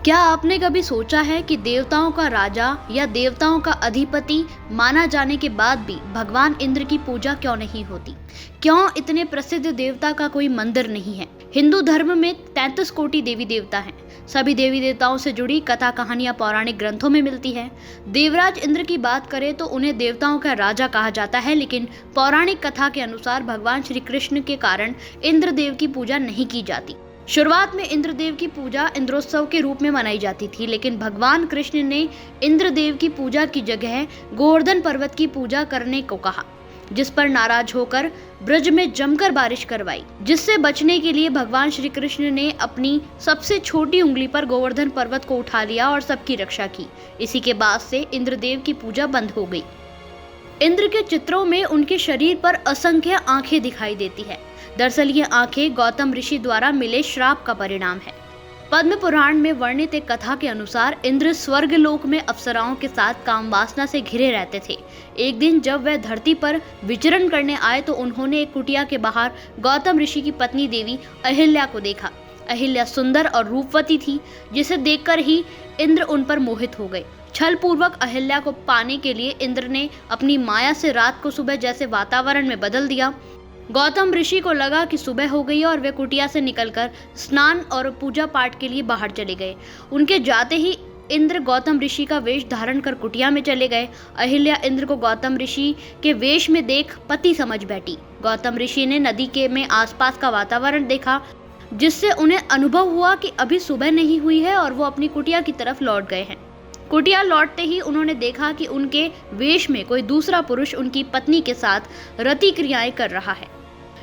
क्या आपने कभी सोचा है कि देवताओं का राजा या देवताओं का अधिपति माना जाने के बाद भी भगवान इंद्र की पूजा क्यों नहीं होती? क्यों इतने प्रसिद्ध देवता का कोई मंदिर नहीं है? हिंदू धर्म में 33 कोटि देवी देवता हैं। सभी देवी देवताओं से जुड़ी कथा कहानियां पौराणिक ग्रंथों में मिलती है। देवराज इंद्र की बात करें तो उन्हें देवताओं का राजा कहा जाता है, लेकिन पौराणिक कथा के अनुसार भगवान श्री कृष्ण के कारण इंद्रदेव की पूजा नहीं की जाती। शुरुआत में इंद्रदेव की पूजा इंद्रोत्सव के रूप में मनाई जाती थी, लेकिन भगवान कृष्ण ने इंद्रदेव की पूजा की जगह गोवर्धन पर्वत की पूजा करने को कहा, जिस पर नाराज होकर ब्रज में जमकर बारिश करवाई। जिससे बचने के लिए भगवान श्री कृष्ण ने अपनी सबसे छोटी उंगली पर गोवर्धन पर्वत को उठा लिया और सबकी रक्षा की। इसी के बाद से इंद्रदेव की पूजा बंद हो गई। इंद्र के चित्रों में उनके शरीर पर असंख्य आंखें दिखाई देती है। दरअसल ये आंखें गौतम ऋषि द्वारा मिले श्राप का परिणाम है। पद्म पुराण में वर्णित एक कथा के अनुसार इंद्र स्वर्गलोक में अप्सराओं के साथ काम वासना से घिरे रहते थे। एक दिन जब वह धरती पर विचरण करने आए तो उन्होंने एक कुटिया के बाहर गौतम ऋषि की पत्नी देवी अहिल्या को देखा। अहिल्या सुंदर और रूपवती थी, जिसे देखकर ही इंद्र उन पर मोहित हो गए। छल पूर्वक अहिल्या को पाने के लिए इंद्र ने अपनी माया से रात को सुबह जैसे वातावरण में बदल दिया। गौतम ऋषि को लगा कि सुबह हो गई और वे कुटिया से निकलकर स्नान और पूजा पाठ के लिए बाहर चले गए। उनके जाते ही इंद्र गौतम ऋषि का वेश धारण कर कुटिया में चले गए। अहिल्या इंद्र को गौतम ऋषि के वेश में देख पति समझ बैठी। गौतम ऋषि ने नदी के में आसपास का वातावरण देखा, जिससे उन्हें अनुभव हुआ कि अभी सुबह नहीं हुई है और वो अपनी कुटिया की तरफ लौट गए हैं। कुटिया लौटते ही उन्होंने देखा कि उनके वेश में कोई दूसरा पुरुष उनकी पत्नी के साथ रति क्रियाएं कर रहा है।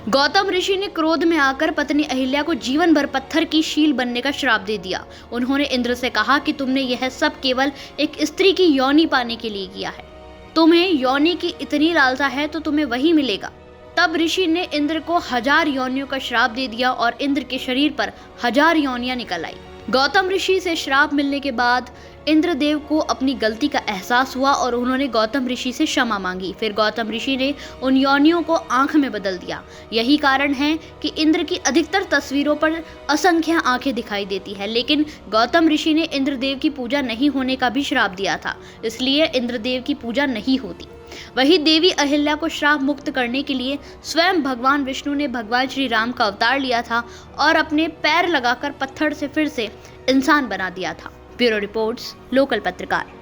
गौतम ऋषि ने क्रोध में आकर पत्नी अहिल्या को जीवन भर पत्थर की शील बनने का श्राप दे दिया। उन्होंने इंद्र से कहा कि तुमने यह सब केवल एक स्त्री की योनि पाने के लिए किया है। तुम्हें योनि की इतनी लालसा है तो तुम्हें वही मिलेगा। तब ऋषि ने इंद्र को 1000 योनियों का श्राप दे दिया और इंद्र के शरीर पर 1000 योनियां निकल आई। गौतम ऋषि से श्राप मिलने के बाद इंद्रदेव को अपनी गलती का एहसास हुआ और उन्होंने गौतम ऋषि से क्षमा मांगी। फिर गौतम ऋषि ने उन योनियों को आंख में बदल दिया। यही कारण है कि इंद्र की अधिकतर तस्वीरों पर असंख्य आंखें दिखाई देती है, लेकिन गौतम ऋषि ने इंद्रदेव की पूजा नहीं होने का भी श्राप दिया था, इसलिए इंद्रदेव की पूजा नहीं होती। वही देवी अहिल्या को श्राप मुक्त करने के लिए स्वयं भगवान विष्णु ने भगवान श्री राम का अवतार लिया था और अपने पैर लगाकर पत्थर से फिर से इंसान बना दिया था। ब्यूरो रिपोर्ट्स, लोकल पत्रकार।